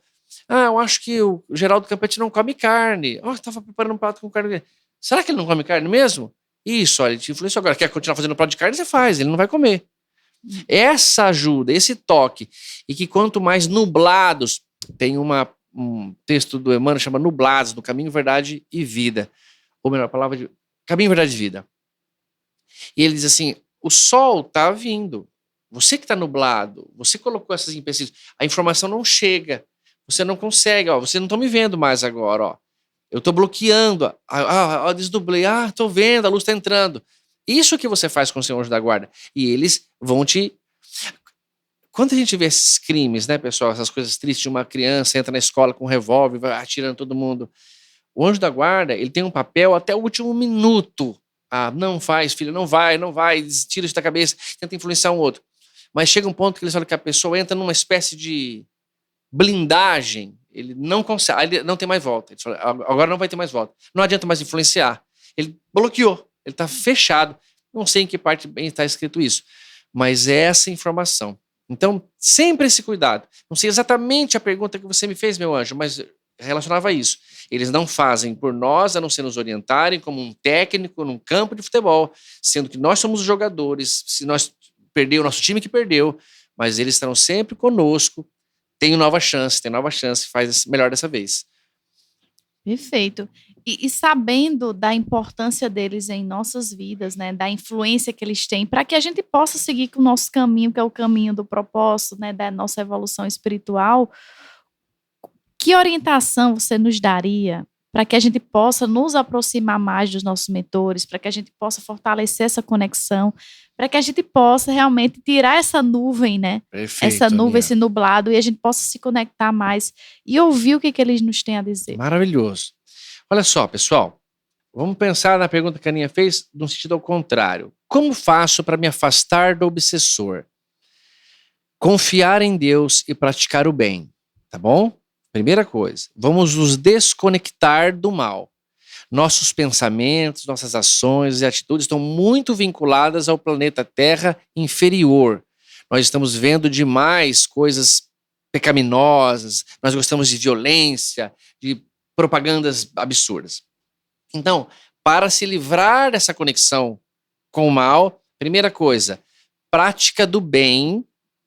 Eu acho que o Geraldo Campete não come carne. Estava preparando um prato com carne. Será que ele não come carne mesmo? Isso, olha, ele te influenciou agora. Quer continuar fazendo prato de carne? Você faz, ele não vai comer. Essa ajuda, esse toque. E que quanto mais nublados, tem um texto do Emmanuel chama Nublados, no Caminho, Verdade e Vida. Ou melhor, a palavra de Caminho, Verdade e Vida. E ele diz assim, o sol está vindo. Você que está nublado, você colocou essas empecilhos. A informação não chega. Você não consegue, ó, vocês não estão me vendo mais agora, ó. Eu estou bloqueando, desdublei, estou vendo, a luz está entrando. Isso que você faz com o seu anjo da guarda. E eles vão te... Quando a gente vê esses crimes, né, pessoal, essas coisas tristes, uma criança entra na escola com um revólver, vai atirando todo mundo. O anjo da guarda, ele tem um papel até o último minuto. Não faz, filho, não vai, tira isso da cabeça, tenta influenciar um outro. Mas chega um ponto que eles falam que a pessoa entra numa espécie de blindagem, ele não consegue, ele não tem mais volta. Ele fala, agora não vai ter mais volta. Não adianta mais influenciar. Ele bloqueou, ele está fechado. Não sei em que parte bem está escrito isso, mas é essa informação. Então, sempre esse cuidado. Não sei exatamente a pergunta que você me fez, meu anjo, mas relacionava a isso. Eles não fazem por nós, a não ser nos orientarem como um técnico num campo de futebol, sendo que nós somos os jogadores, se nós perder o nosso time que perdeu, mas eles estarão sempre conosco. Tem nova chance, faz melhor dessa vez. Perfeito. E sabendo da importância deles em nossas vidas, né, da influência que eles têm, para que a gente possa seguir com o nosso caminho, que é o caminho do propósito, né, da nossa evolução espiritual, que orientação você nos daria para que a gente possa nos aproximar mais dos nossos mentores, para que a gente possa fortalecer essa conexão, para que a gente possa realmente tirar essa nuvem, né? Perfeito, essa nuvem, Aninha. esse nublado, e a gente possa se conectar mais e ouvir o que eles nos têm a dizer. Maravilhoso. Olha só, pessoal, vamos pensar na pergunta que a Aninha fez no sentido ao contrário. Como faço para me afastar do obsessor? Confiar em Deus e praticar o bem, tá bom? Primeira coisa, vamos nos desconectar do mal. Nossos pensamentos, nossas ações e atitudes estão muito vinculadas ao planeta Terra inferior. Nós estamos vendo demais coisas pecaminosas, nós gostamos de violência, de propagandas absurdas. Então, para se livrar dessa conexão com o mal, primeira coisa, prática do bem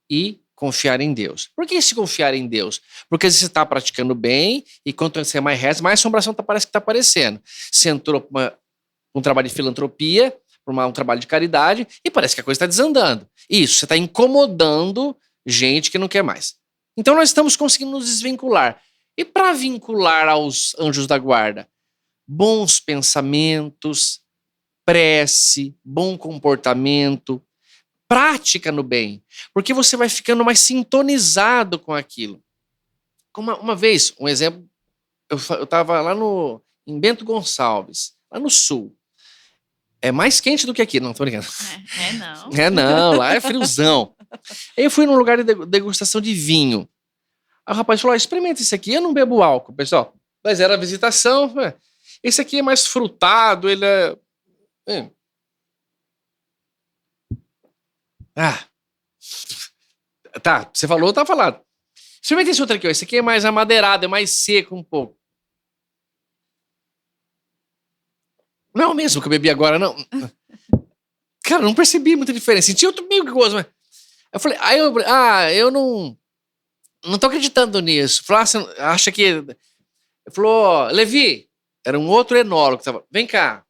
e confiar em Deus. Por que se confiar em Deus? Porque você está praticando bem e quanto você mais reza, mais assombração parece que está aparecendo. Você entrou para um trabalho de filantropia, para um trabalho de caridade e parece que a coisa está desandando. Isso, você está incomodando gente que não quer mais. Então nós estamos conseguindo nos desvincular. E para vincular aos anjos da guarda? Bons pensamentos, prece, bom comportamento, prática no bem, porque você vai ficando mais sintonizado com aquilo. Uma vez, um exemplo, eu estava lá em Bento Gonçalves, lá no sul. É mais quente do que aqui, não tô brincando. Não. Não, lá é friozão. Aí eu fui num lugar de degustação de vinho. Aí o rapaz falou, experimenta esse aqui, eu não bebo álcool, pessoal. Mas era a visitação, esse aqui é mais frutado, ele é... Tá, você falou, tá falado. Experimenta esse outro aqui, ó. Esse aqui é mais amadeirado, é mais seco um pouco. Não é o mesmo que eu bebi agora, não. Cara, não percebi muita diferença. Senti outro meio que gosto, mas... Eu falei, eu não tô acreditando nisso. Falei, você acha que... Ele falou, Levi, era um outro enólogo que tava... Vem cá.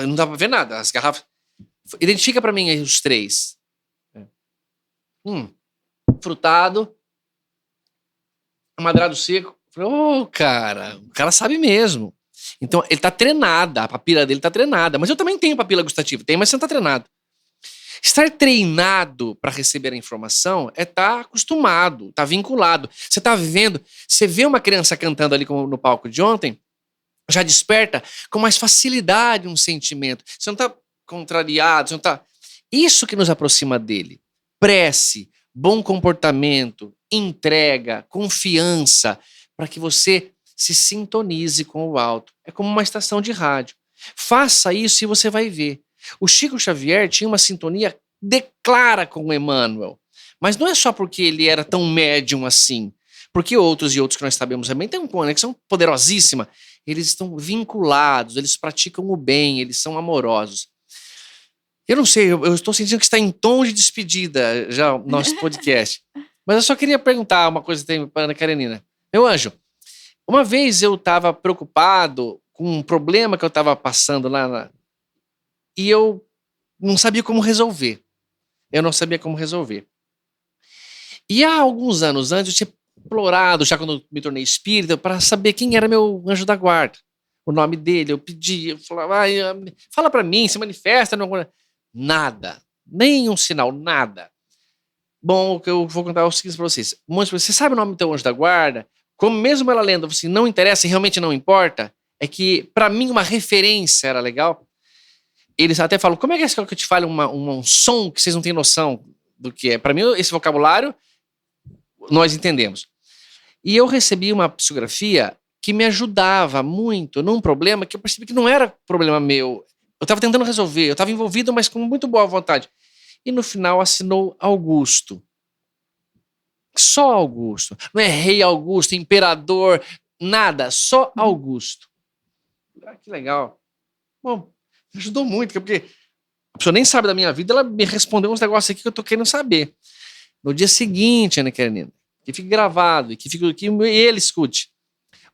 Não dava pra ver nada, as garrafas... Identifica pra mim aí os três. Frutado, amadeirado seco. Falei, cara, o cara sabe mesmo. Então, ele tá treinado, a papila dele tá treinada. Mas eu também tenho papila gustativa, mas você não tá treinado. Estar treinado para receber a informação é estar acostumado, tá vinculado. Você tá vendo, você vê uma criança cantando ali como no palco de ontem, já desperta com mais facilidade um sentimento. Você não tá contrariado, você não tá... Isso que nos aproxima dele. Prece, bom comportamento, entrega, confiança, para que você se sintonize com o alto. É como uma estação de rádio. Faça isso e você vai ver. O Chico Xavier tinha uma sintonia declara com o Emmanuel. Mas não é só porque ele era tão médium assim. Porque outros que nós sabemos também têm uma conexão poderosíssima. Eles estão vinculados, eles praticam o bem, eles são amorosos. Eu não sei, eu estou sentindo que está em tom de despedida já o nosso podcast. Mas eu só queria perguntar uma coisa para a Ana Karenina. Meu anjo, uma vez eu estava preocupado com um problema que eu estava passando lá e eu não sabia como resolver. E há alguns anos antes eu tinha explorado, já quando eu me tornei espírita, para saber quem era meu anjo da guarda. O nome dele, eu pedi, eu falava, fala para mim, se manifesta. Nada, nenhum sinal, nada. Bom, o que eu vou contar é o seguinte para vocês. Você sabe o nome do teu anjo da guarda? Como mesmo ela lendo, assim, não interessa e realmente não importa, é que para mim uma referência era legal. Eles até falam, como é que eu te falo um som que vocês não têm noção do que é? Para mim, esse vocabulário, nós entendemos. E eu recebi uma psicografia que me ajudava muito num problema que eu percebi que não era problema meu. Eu estava tentando resolver, eu estava envolvido, mas com muito boa vontade. E no final assinou Augusto. Só Augusto. Não é rei Augusto, imperador, nada. Só Augusto. Que legal. Bom, ajudou muito, porque a pessoa nem sabe da minha vida, ela me respondeu uns negócios aqui que eu tô querendo saber. No dia seguinte, Ana Karenina, que fique gravado e que ele escute.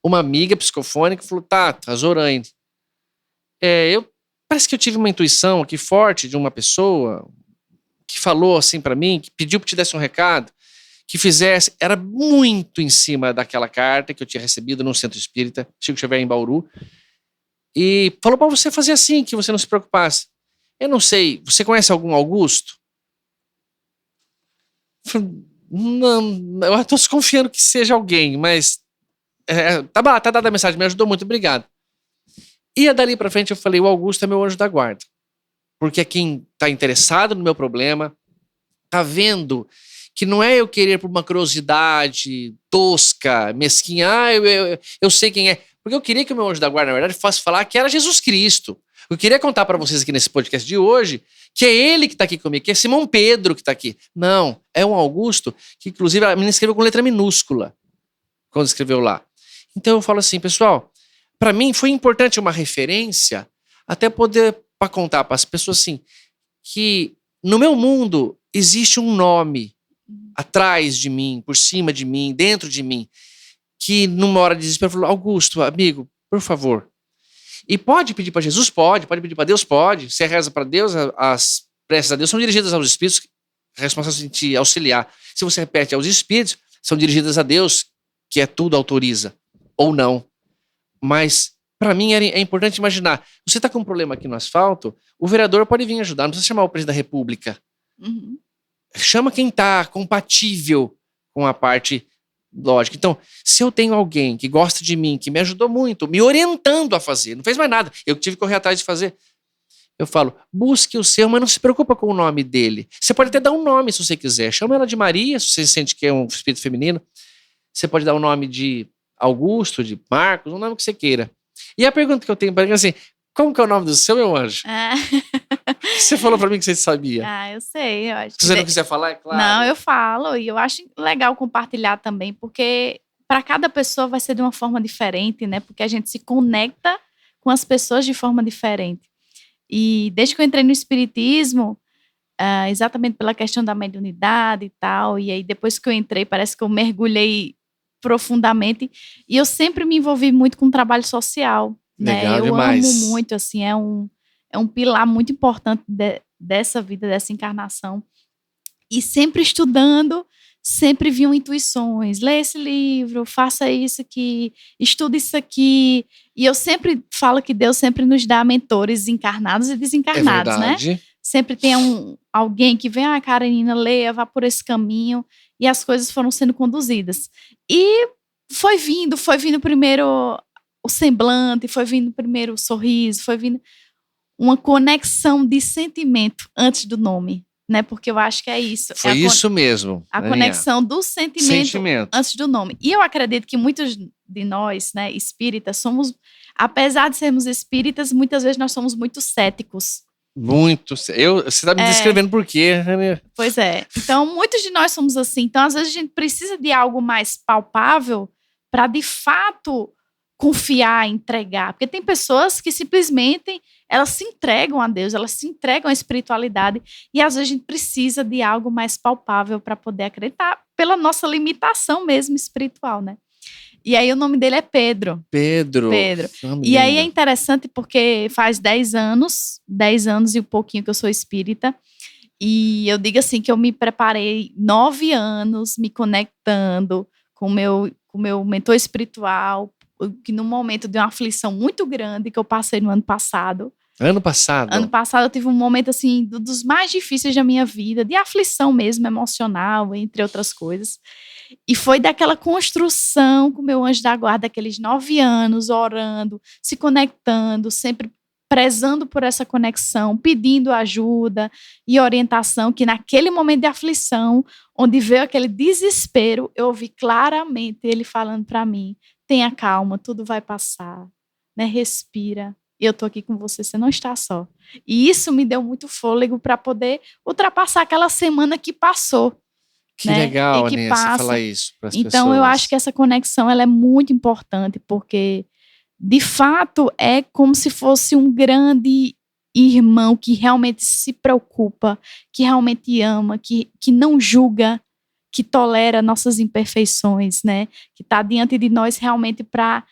Uma amiga psicofônica falou, Tata Zoraine, parece que eu tive uma intuição aqui forte de uma pessoa que falou assim pra mim, que pediu que te desse um recado, que fizesse, era muito em cima daquela carta que eu tinha recebido no Centro Espírita, Chico Xavier em Bauru, e falou pra você fazer assim, que você não se preocupasse. Eu não sei, você conhece algum Augusto? Não, eu tô desconfiando que seja alguém, mas tá dada a mensagem, me ajudou muito, obrigado. E dali pra frente eu falei, o Augusto é meu anjo da guarda. Porque é quem tá interessado no meu problema, tá vendo que não é eu querer por uma curiosidade tosca, mesquinha, eu sei quem é. Porque eu queria que o meu anjo da guarda, na verdade, fosse falar que era Jesus Cristo. Eu queria contar pra vocês aqui nesse podcast de hoje que é ele que tá aqui comigo, que é Simão Pedro que tá aqui. Não, é um Augusto que, inclusive, a menina escreveu com letra minúscula quando escreveu lá. Então eu falo assim, pessoal, pra mim foi importante uma referência até poder para contar para as pessoas assim, que no meu mundo existe um nome atrás de mim, por cima de mim, dentro de mim, que numa hora de desespero falou, Augusto, amigo, por favor. E pode pedir para Jesus? Pode pedir para Deus? Pode. Se reza para Deus, as preces a Deus são dirigidas aos Espíritos, responsáveis de te auxiliar. Se você repete aos Espíritos, são dirigidas a Deus, que é tudo autoriza, ou não. Mas para mim é importante imaginar, você está com um problema aqui no asfalto, o vereador pode vir ajudar, não precisa chamar o presidente da República. Uhum. Chama quem está compatível com a parte lógica. Então, se eu tenho alguém que gosta de mim, que me ajudou muito, me orientando a fazer, não fez mais nada, eu tive que correr atrás de fazer, eu falo, busque o seu, mas não se preocupa com o nome dele. Você pode até dar um nome se você quiser, chama ela de Maria, se você sente que é um espírito feminino, você pode dar o nome de Augusto, de Marcos, o nome que você queira. E a pergunta que eu tenho para ele é assim, como que é o nome do seu, meu anjo? Você falou para mim que você sabia. Eu sei. Eu acho se você não quiser falar, é claro. Não, eu falo. E eu acho legal compartilhar também, porque para cada pessoa vai ser de uma forma diferente, né? Porque a gente se conecta com as pessoas de forma diferente. E desde que eu entrei no espiritismo, exatamente pela questão da mediunidade e tal, e aí depois que eu entrei, parece que eu mergulhei profundamente, e eu sempre me envolvi muito com o trabalho social, Legal, né? Eu demais. amo muito, assim, é um pilar muito importante dessa vida, dessa encarnação, e sempre estudando, sempre vinham intuições, lê esse livro, faça isso aqui, estuda isso aqui, e eu sempre falo que Deus sempre nos dá mentores encarnados e desencarnados, né? Sempre tem alguém que vem, Karenina, leia, vá por esse caminho, e as coisas foram sendo conduzidas. E foi vindo primeiro o semblante, foi vindo primeiro o sorriso, foi vindo uma conexão de sentimento antes do nome, né? Porque eu acho que é isso. Foi isso mesmo. A conexão do sentimento antes do nome. E eu acredito que muitos de nós, né, espíritas, apesar de sermos espíritas, muitas vezes nós somos muito céticos. Muito. Você está me descrevendo por quê, né? Pois é. Então, muitos de nós somos assim. Então, às vezes, a gente precisa de algo mais palpável para, de fato, confiar, entregar. Porque tem pessoas que simplesmente elas se entregam a Deus, elas se entregam à espiritualidade. E, às vezes, a gente precisa de algo mais palpável para poder acreditar pela nossa limitação mesmo espiritual, né? E aí, o nome dele é Pedro. Pedro. E aí é interessante porque faz 10 anos e um pouquinho que eu sou espírita. E eu digo assim que eu me preparei 9 anos me conectando com o meu mentor espiritual, que num momento de uma aflição muito grande que eu passei no ano passado. Ano passado? Ano passado eu tive um momento assim dos mais difíceis da minha vida, de aflição mesmo, emocional, entre outras coisas. E foi daquela construção com o meu anjo da guarda, aqueles 9 anos, orando, se conectando, sempre prezando por essa conexão, pedindo ajuda e orientação, que naquele momento de aflição, onde veio aquele desespero, eu ouvi claramente ele falando para mim, tenha calma, tudo vai passar, né? Respira, eu tô aqui com você, você não está só. E isso me deu muito fôlego para poder ultrapassar aquela semana que passou. Que né? legal, E que Nessa, passa. falar isso para as Então, pessoas. eu acho que essa conexão ela é muito importante, porque, de fato, é como se fosse um grande irmão que realmente se preocupa, que realmente ama, que não julga, que tolera nossas imperfeições, né? Que está diante de nós realmente para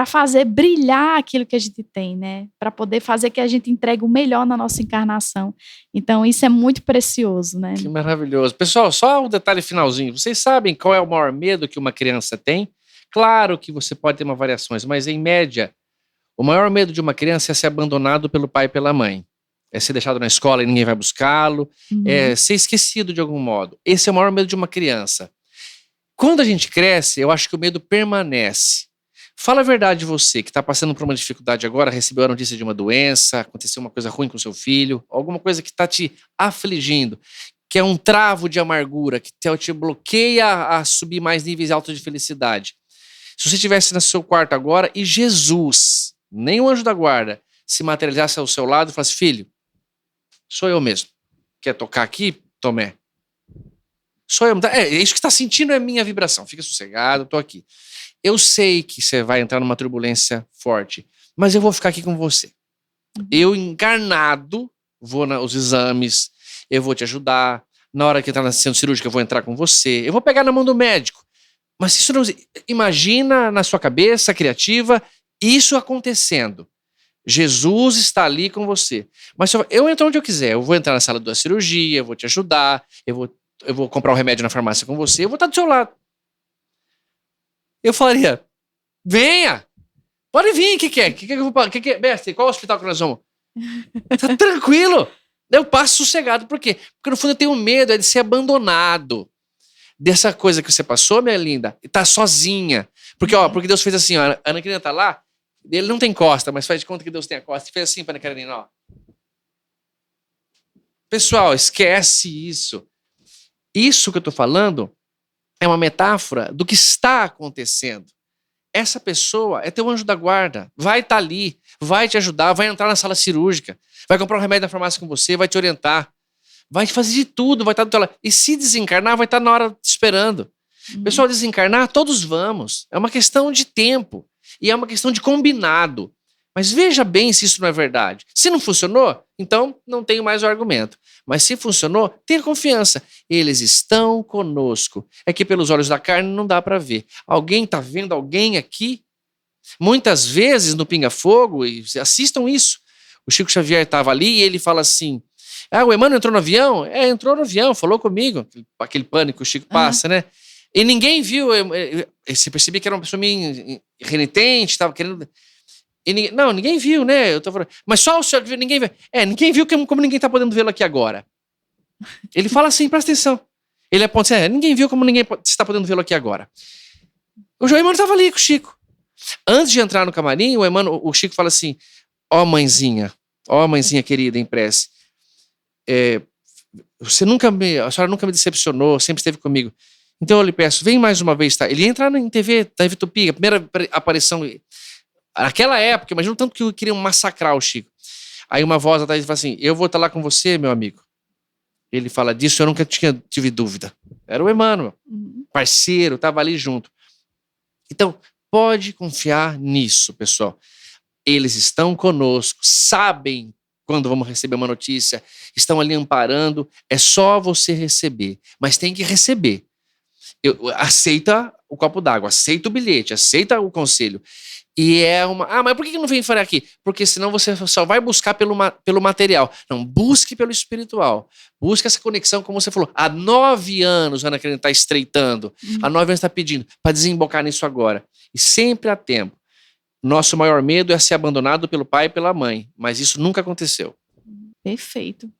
fazer brilhar aquilo que a gente tem, né? Para poder fazer que a gente entregue o melhor na nossa encarnação. Então, isso é muito precioso, né? Que maravilhoso. Pessoal, só um detalhe finalzinho. Vocês sabem qual é o maior medo que uma criança tem? Claro que você pode ter uma variações, mas em média, o maior medo de uma criança é ser abandonado pelo pai e pela mãe. É ser deixado na escola e ninguém vai buscá-lo. É ser esquecido de algum modo. Esse é o maior medo de uma criança. Quando a gente cresce, eu acho que o medo permanece. Fala a verdade você, que está passando por uma dificuldade agora, recebeu a notícia de uma doença, aconteceu uma coisa ruim com seu filho, alguma coisa que está te afligindo, que é um travo de amargura, que te bloqueia a subir mais níveis altos de felicidade. Se você estivesse no seu quarto agora e Jesus, nem o anjo da guarda, se materializasse ao seu lado e falasse, filho, sou eu mesmo. Quer tocar aqui, Tomé? Sou eu. É isso que está sentindo é minha vibração. Fica sossegado, eu tô aqui. Eu sei que você vai entrar numa turbulência forte, mas eu vou ficar aqui com você. Eu encarnado, vou nos exames, eu vou te ajudar. Na hora que entrar na sessão cirúrgica, eu vou entrar com você. Eu vou pegar na mão do médico. Mas isso não... Imagina na sua cabeça criativa isso acontecendo. Jesus está ali com você. Mas eu entro onde eu quiser. Eu vou entrar na sala da cirurgia, eu vou te ajudar, eu vou comprar o remédio na farmácia com você, eu vou estar do seu lado. Eu falaria, venha, pode vir, o que é? Que eu vou, que é? Mestre, qual hospital que nós vamos? Tá tranquilo, eu passo sossegado, por quê? Porque no fundo eu tenho medo de ser abandonado, dessa coisa que você passou, minha linda, e tá sozinha, porque porque Deus fez assim, ó, a Ana Karina tá lá, ele não tem costa, mas faz de conta que Deus tem a costa, e fez assim pra Ana Karina, ó. Pessoal, esquece isso. Isso que eu tô falando é uma metáfora do que está acontecendo. Essa pessoa é teu anjo da guarda, vai estar ali, vai te ajudar, vai entrar na sala cirúrgica, vai comprar um remédio na farmácia com você, vai te orientar, vai fazer de tudo, vai estar do teu lado. E se desencarnar, vai estar na hora te esperando. Pessoal, desencarnar, todos vamos. É uma questão de tempo e é uma questão de combinado. Mas veja bem se isso não é verdade. Se não funcionou, então não tenho mais o argumento. Mas se funcionou, tenha confiança. Eles estão conosco. É que pelos olhos da carne não dá para ver. Alguém está vendo alguém aqui? Muitas vezes no Pinga Fogo, e assistam isso, o Chico Xavier estava ali e ele fala assim, o Emmanuel entrou no avião? Entrou no avião, falou comigo. Aquele pânico que o Chico passa, né? E ninguém viu, você percebia que era uma pessoa meio renitente, estava querendo... Não, ninguém viu, né? Eu tô falando, mas só o senhor viu, ninguém viu. Ninguém viu como ninguém tá podendo vê-lo aqui agora. Ele fala assim, presta atenção. Ele aponta assim, ninguém viu como ninguém está podendo vê-lo aqui agora. O João Emmanuel estava ali com o Chico. Antes de entrar no camarim, o Chico fala assim, ó mãezinha querida em prece, a senhora nunca me decepcionou, sempre esteve comigo. Então eu lhe peço, vem mais uma vez, tá? Ele ia entrar em TV Tupi, a primeira aparição... Naquela época, imagina o tanto que queriam massacrar o Chico. Aí uma voz atrás fala assim, eu vou estar lá com você, meu amigo. Ele fala disso, eu nunca tive dúvida. Era o Emmanuel, parceiro, estava ali junto. Então, pode confiar nisso, pessoal. Eles estão conosco, sabem quando vamos receber uma notícia, estão ali amparando, é só você receber, mas tem que receber. Aceita o copo d'água, aceita o bilhete, aceita o conselho. E mas por que não vem falar aqui? Porque senão você só vai buscar pelo material. Não, busque pelo espiritual. Busque essa conexão, como você falou. Há 9 anos a Ana Karenina está estreitando. Há 9 anos está pedindo para desembocar nisso agora. E sempre há tempo. Nosso maior medo é ser abandonado pelo pai e pela mãe. Mas isso nunca aconteceu. Perfeito.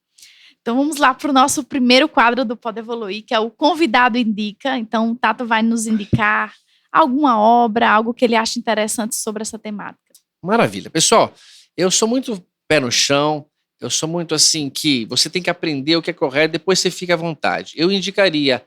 Então vamos lá para o nosso primeiro quadro do Pode Evoluir, que é o Convidado Indica. Então o Tato vai nos indicar alguma obra, algo que ele acha interessante sobre essa temática. Maravilha. Pessoal, eu sou muito pé no chão, eu sou muito assim que você tem que aprender o que é correto, depois você fica à vontade. Eu indicaria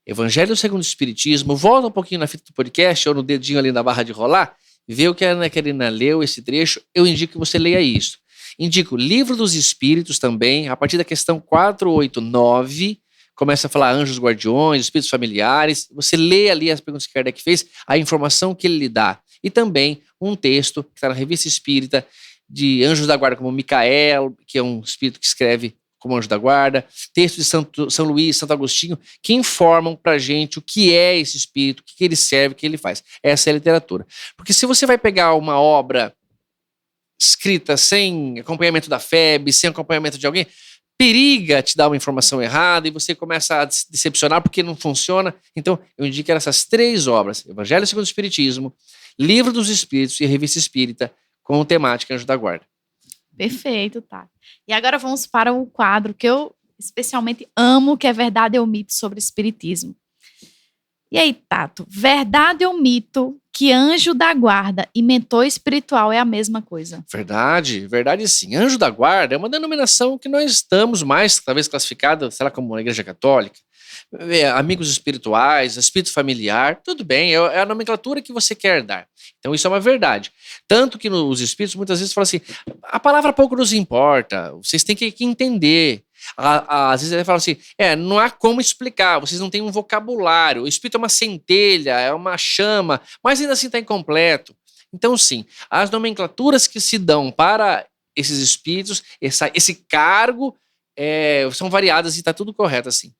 Evangelho segundo o Espiritismo, volta um pouquinho na fita do podcast ou no dedinho ali na barra de rolar, vê o que a Ana Karenina leu, esse trecho, eu indico que você leia isso. Indico Livro dos Espíritos também, a partir da questão 489, começa a falar anjos guardiões, espíritos familiares. Você lê ali as perguntas que Kardec fez, a informação que ele lhe dá. E também um texto que está na Revista Espírita de anjos da guarda, como Micael, que é um espírito que escreve como anjo da guarda. Texto de São Luís, Santo Agostinho, que informam para a gente o que é esse espírito, o que ele serve, o que ele faz. Essa é a literatura. Porque se você vai pegar uma obra escrita sem acompanhamento da FEB, sem acompanhamento de alguém, periga te dar uma informação errada e você começa a se decepcionar porque não funciona. Então, eu indico essas 3 obras, Evangelho segundo o Espiritismo, Livro dos Espíritos e Revista Espírita, com temática Anjo da Guarda. Perfeito, tá. E agora vamos para o quadro que eu especialmente amo, que é Verdade ou Mito sobre Espiritismo. E aí, Tato, verdade ou mito que anjo da guarda e mentor espiritual é a mesma coisa? Verdade, verdade sim. Anjo da guarda é uma denominação que nós estamos mais, talvez classificada, sei lá, como a Igreja Católica. Amigos espirituais, espírito familiar, tudo bem, é a nomenclatura que você quer dar. Então isso é uma verdade. Tanto que os espíritos muitas vezes falam assim, a palavra pouco nos importa, vocês têm que entender. Às vezes ele fala assim, não há como explicar, vocês não têm um vocabulário, o espírito é uma centelha, é uma chama, mas ainda assim está incompleto. Então sim, as nomenclaturas que se dão para esses espíritos, esse cargo, são variadas e está tudo correto assim.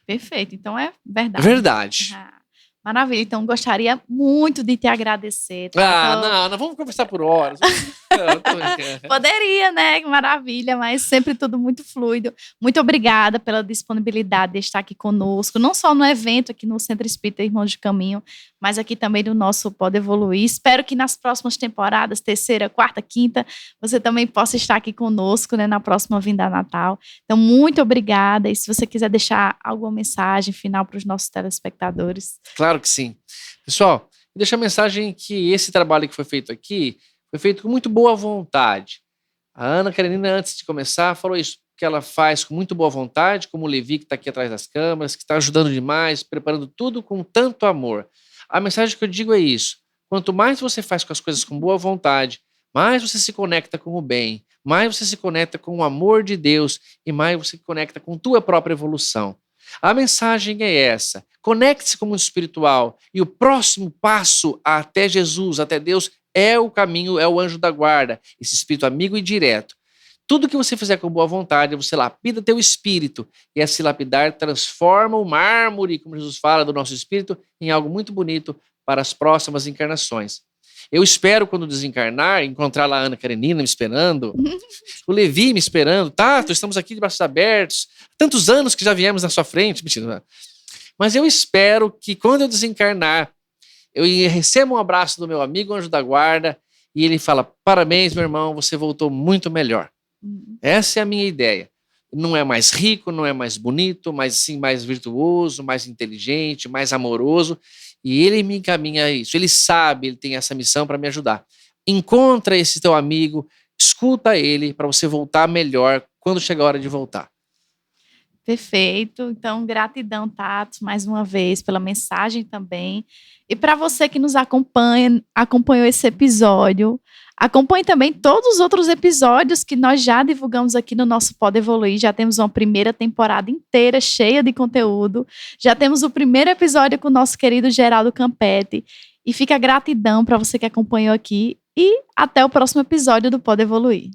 Perfeito, então é verdade. Verdade. Maravilha, então gostaria muito de te agradecer. Tá? Não, vamos conversar por horas. Poderia, né? Maravilha, mas sempre tudo muito fluido. Muito obrigada pela disponibilidade de estar aqui conosco, não só no evento aqui no Centro Espírita Irmãos de Caminho, mas aqui também no nosso Pode Evoluir. Espero que nas próximas temporadas, 3ª, 4ª, 5ª, você também possa estar aqui conosco, né, na próxima vinda Natal. Então, muito obrigada. E se você quiser deixar alguma mensagem final para os nossos telespectadores. Claro que sim. Pessoal, deixa a mensagem que esse trabalho que foi feito aqui foi feito com muito boa vontade. A Ana Karenina, antes de começar, falou isso, que ela faz com muito boa vontade, como o Levi, que está aqui atrás das câmeras, que está ajudando demais, preparando tudo com tanto amor. A mensagem que eu digo é isso. Quanto mais você faz com as coisas com boa vontade, mais você se conecta com o bem, mais você se conecta com o amor de Deus e mais você se conecta com tua própria evolução. A mensagem é essa. Conecte-se com o mundo espiritual e o próximo passo até Jesus, até Deus, é o caminho, é o anjo da guarda, esse espírito amigo e direto. Tudo que você fizer com boa vontade, você lapida teu espírito e esse lapidar transforma o mármore, como Jesus fala, do nosso espírito em algo muito bonito para as próximas encarnações. Eu espero, quando desencarnar, encontrar lá a Ana Karenina me esperando, o Levi me esperando, Tato, estamos aqui de braços abertos, tantos anos que já viemos na sua frente, mentira. Mas eu espero que quando eu desencarnar, eu receba um abraço do meu amigo anjo da guarda e ele fala, parabéns, meu irmão, você voltou muito melhor. Essa é a minha ideia. Não é mais rico, não é mais bonito, mas sim mais virtuoso, mais inteligente, mais amoroso. E ele me encaminha a isso. Ele sabe, ele tem essa missão para me ajudar. Encontra esse teu amigo, escuta ele para você voltar melhor quando chegar a hora de voltar. Perfeito. Então, gratidão, Tato, mais uma vez, pela mensagem também. E para você que nos acompanhou esse episódio, acompanhe também todos os outros episódios que nós já divulgamos aqui no nosso Pode Evoluir. Já temos uma primeira temporada inteira cheia de conteúdo. Já temos o primeiro episódio com o nosso querido Geraldo Campetti. E fica a gratidão para você que acompanhou aqui. E até o próximo episódio do Pode Evoluir.